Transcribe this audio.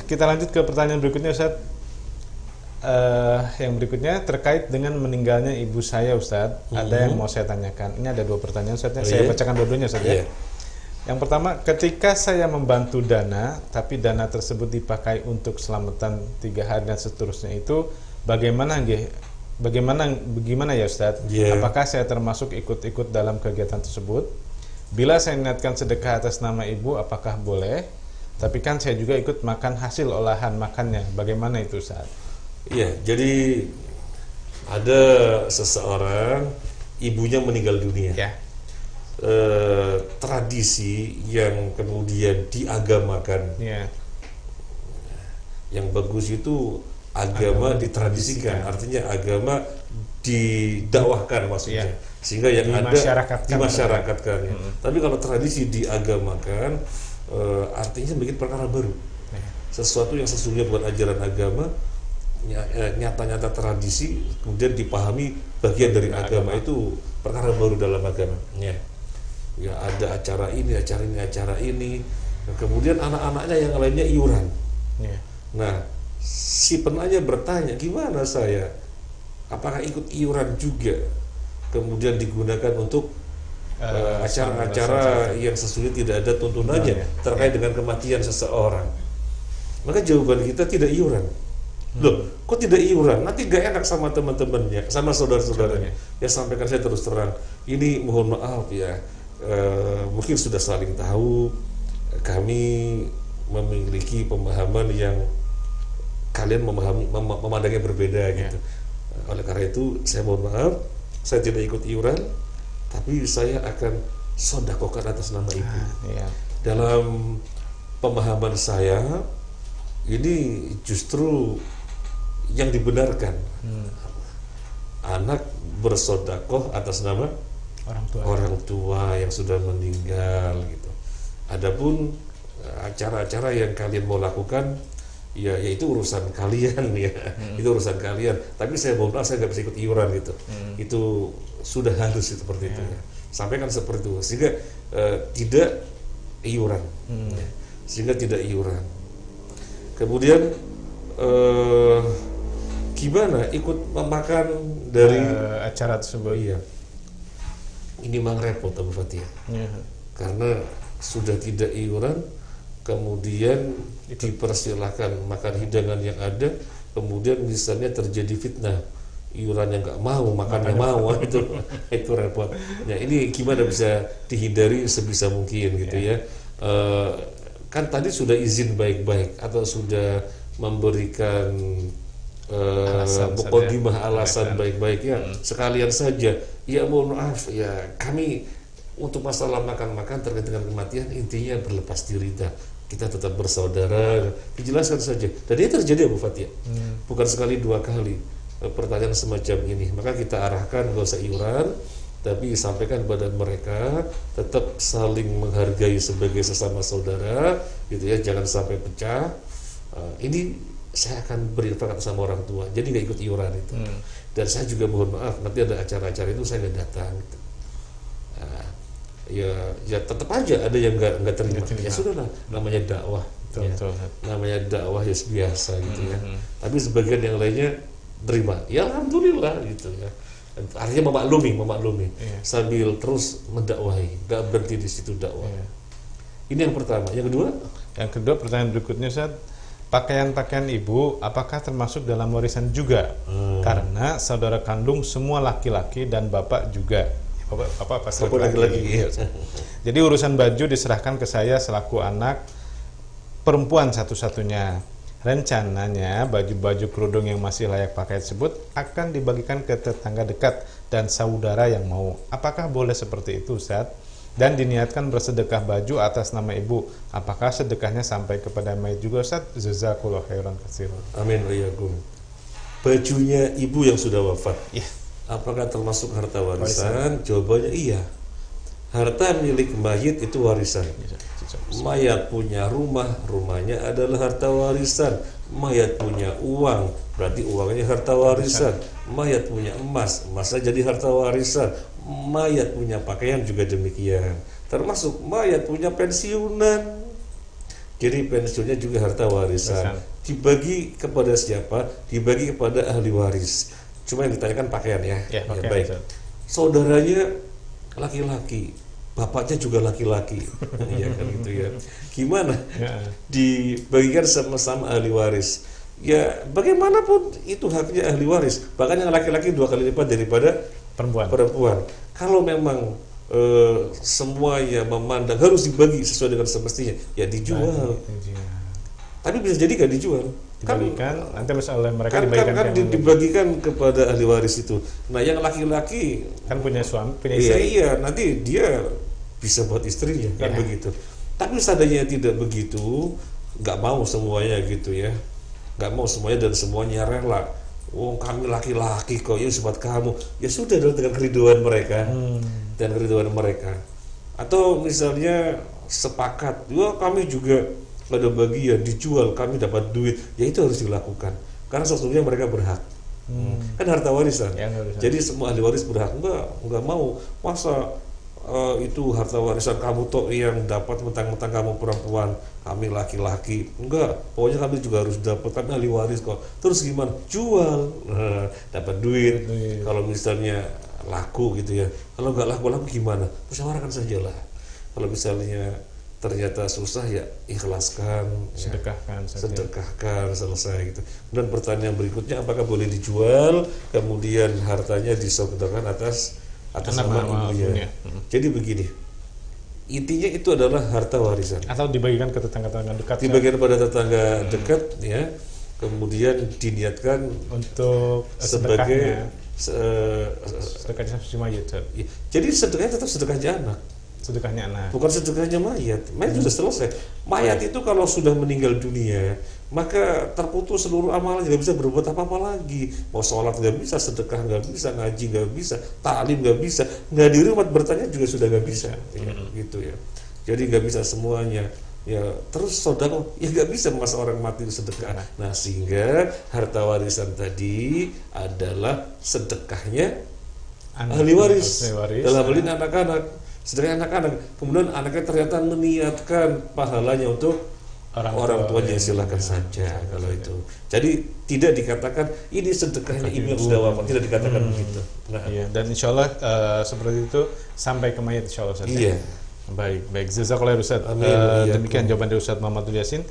Kita lanjut ke pertanyaan berikutnya, Ustadz. Yang berikutnya terkait dengan meninggalnya ibu saya, Ustadz. Ada yang mau saya tanyakan. Ini ada 2 pertanyaan, Ustadz. Saya bacakan dua-duanya, Ustadz. Ya. Yang pertama, ketika saya membantu dana, tapi dana tersebut dipakai untuk selamatan 3 hari dan seterusnya, itu bagaimana ya, Ustadz? Apakah saya termasuk ikut-ikut dalam kegiatan tersebut? Bila saya niatkan sedekah atas nama ibu, apakah boleh? Tapi kan saya juga ikut makan hasil olahan makannya. Bagaimana itu, Ustaz? Iya, jadi ada seseorang, ibunya meninggal dunia. Ya. Tradisi yang kemudian diagamakan. Ya. Yang bagus itu agama ditradisikan, artinya agama didakwahkan maksudnya. Sehingga yang ada dimasyarakatkan. Tapi kalau tradisi diagamakan, artinya bikin perkara baru, sesuatu yang sesungguhnya bukan ajaran agama, nyata-nyata tradisi kemudian dipahami bagian dari agama, itu perkara baru dalam agama. Ya ada acara ini, kemudian anak-anaknya yang lainnya iuran. Nah, si penanya bertanya, gimana saya? Apakah ikut iuran juga? Kemudian digunakan untuk acara-acara yang sesungguhnya tidak ada tuntunannya terkait dengan kematian seseorang. Maka jawaban kita tidak iuran. Loh, kok tidak iuran? Nanti gak enak sama teman-temannya, sama saudara-saudaranya. Ya sampaikan saya terus terang, ini mohon maaf ya, mungkin sudah saling tahu, kami memiliki pemahaman yang kalian memandangnya berbeda gitu. Oleh karena itu saya mohon maaf, saya tidak ikut iuran, tapi saya akan sodakokan atas nama ibu. Dalam pemahaman saya, ini justru yang dibenarkan. Anak bersodakoh atas nama orang tua yang sudah meninggal gitu. Adapun acara-acara yang kalian mau lakukan, ya itu urusan kalian ya. Itu urusan kalian. Tapi saya mohon maaf, saya nggak bisa ikut iuran gitu. Itu sudah harus seperti itu ya. Sampaikan seperti itu sehingga tidak iuran. Sehingga tidak iuran. Kemudian gimana ikut memakan dari acara tersebut? Iya. Ini memang repot Abu Fatih. Karena sudah tidak iuran, kemudian dipersilahkan makan hidangan yang ada, kemudian misalnya terjadi fitnah, iuran yang nggak mau, makannya mau, itu repot. Nah ini gimana bisa dihindari sebisa mungkin gitu ya? Kan tadi sudah izin baik-baik atau sudah memberikan muqaddimah alasan baik-baik ya, sekalian saja. Ya mohon maaf ya, kami untuk masalah makan-makan terkait dengan kematian intinya berlepas diri dah. Kita tetap bersaudara, dijelaskan saja. Dan ini terjadi Abu Fatih, bukan sekali 2 kali pertanyaan semacam ini. Maka kita arahkan gak usah iuran, tapi sampaikan kepada mereka tetap saling menghargai sebagai sesama saudara, gitu ya. Jangan sampai pecah. Ini saya akan berinfak sama orang tua, jadi nggak ikut iuran itu. Dan saya juga mohon maaf, nanti ada acara-acara itu saya nggak datang. Gitu. Ya tetap aja ada yang nggak terima. Ya sudahlah, namanya dakwah. Namanya dakwah ya biasa gitu ya. Tapi sebagian yang lainnya terima. Ya alhamdulillah gitu ya. Artinya memaklumi sambil terus mendakwahi, nggak berhenti di situ dakwah. Ini yang pertama. Yang kedua, pertanyaan berikutnya, Ustaz. Pakaian-pakaian ibu apakah termasuk dalam warisan juga? Karena saudara kandung semua laki-laki dan bapak juga. Bapak laki-laki. Jadi urusan baju diserahkan ke saya selaku anak perempuan satu-satunya. Rencananya baju-baju kerudung yang masih layak pakai tersebut akan dibagikan ke tetangga dekat dan saudara yang mau. Apakah boleh seperti itu, Ustaz? Dan diniatkan bersedekah baju atas nama ibu. Apakah sedekahnya sampai kepada mayit juga, Ustaz? Jazakallahu khairan katsiran. Amin wa iyyakum. Bajunya ibu yang sudah wafat, apakah termasuk harta warisan? Jawabannya iya. Harta milik mayit itu warisan. Mayat punya rumah, rumahnya adalah harta warisan. Mayat punya uang, berarti uangnya harta warisan. Mayat punya emas, emasnya jadi harta warisan. Mayat punya pakaian juga demikian. Termasuk mayat punya pensiunan. Jadi pensiunnya juga harta warisan. Dibagi kepada siapa? Dibagi kepada ahli waris. Cuma yang ditanyakan pakaian ya. Ya, ya baik. Saudaranya laki-laki, bapaknya juga laki-laki, ya kan gitu ya. Gimana? Dibagikan sama-sama ahli waris. Ya bagaimanapun itu haknya ahli waris. Bahkan yang laki-laki 2 kali lipat daripada perempuan. Kalau memang semuanya memandang harus dibagi sesuai dengan semestinya, ya dijual. Tapi bisa jadi gak dijual. Dibagikan, nanti misalnya mereka dibagikan kepada ahli waris itu. Nah yang laki-laki kan punya suami, punya istri. Iya, nanti dia bisa buat istrinya kan begitu. Tapi seandainya tidak begitu, nggak mau semuanya gitu ya, nggak mau semuanya dan semuanya rela. Oh kami laki-laki kok, ya buat kamu. Ya sudah dengan keriduan mereka, dan keriduan mereka. Atau misalnya sepakat, ya kami juga ada bagian dijual, kami dapat duit. Ya itu harus dilakukan, karena sesungguhnya mereka berhak. Kan harta warisan. Jadi semua ahli waris berhak. Enggak mau masa itu harta warisan kamu toh yang dapat, mentang-mentang kamu perempuan, kami laki-laki. Enggak, pokoknya kami juga harus dapat, kan ahli waris kok. Terus gimana? Jual, dapat duit. Kalau misalnya laku gitu ya. Kalau nggak laku gimana? Musyawarahkan sajalah. Kalau misalnya ternyata susah ya ikhlaskan, sedekahkan, selesai gitu. Dan pertanyaan berikutnya, apakah boleh dijual kemudian hartanya disedekahkan atas nama ibunya? Jadi begini, intinya itu adalah harta warisan. Atau dibagikan ke tetangga-tetangga dekat. Dibagikan kepada tetangga dekat ya. Kemudian diniatkan untuk sebagai sedekahnya si mayit. Jadi sedekahnya tetap sedekahnya anak. Sedekahnya anak. Bukan sedekahnya mayat. Mayat sudah selesai. Mayat itu kalau sudah meninggal dunia, maka terputus seluruh amalan, nggak bisa berbuat apa-apa lagi. Mau sholat nggak bisa, sedekah nggak bisa, ngaji nggak bisa, taklim nggak bisa, nggak di rumah bertanya juga sudah nggak bisa, ya, gitu ya. Jadi nggak bisa semuanya. Ya terus saudara, ya nggak bisa masa orang mati sedekah. Nah sehingga harta warisan tadi adalah sedekahnya ahli waris. Dalam hal ini anak-anak. Sedangkan anak-anak, kemudian anaknya ternyata meniatkan pahalanya untuk orang tuanya, silakan saja kalau itu. Jadi tidak dikatakan ini sedekahnya ibu yang sudah wafat, tidak dikatakan begitu. Nah, iya. Dan insya Allah seperti itu sampai ke mayat insya Allah. Iya. Baik. Jazakallah Ustaz. Demikian jawaban dari Ustaz Muhammadul Yasin.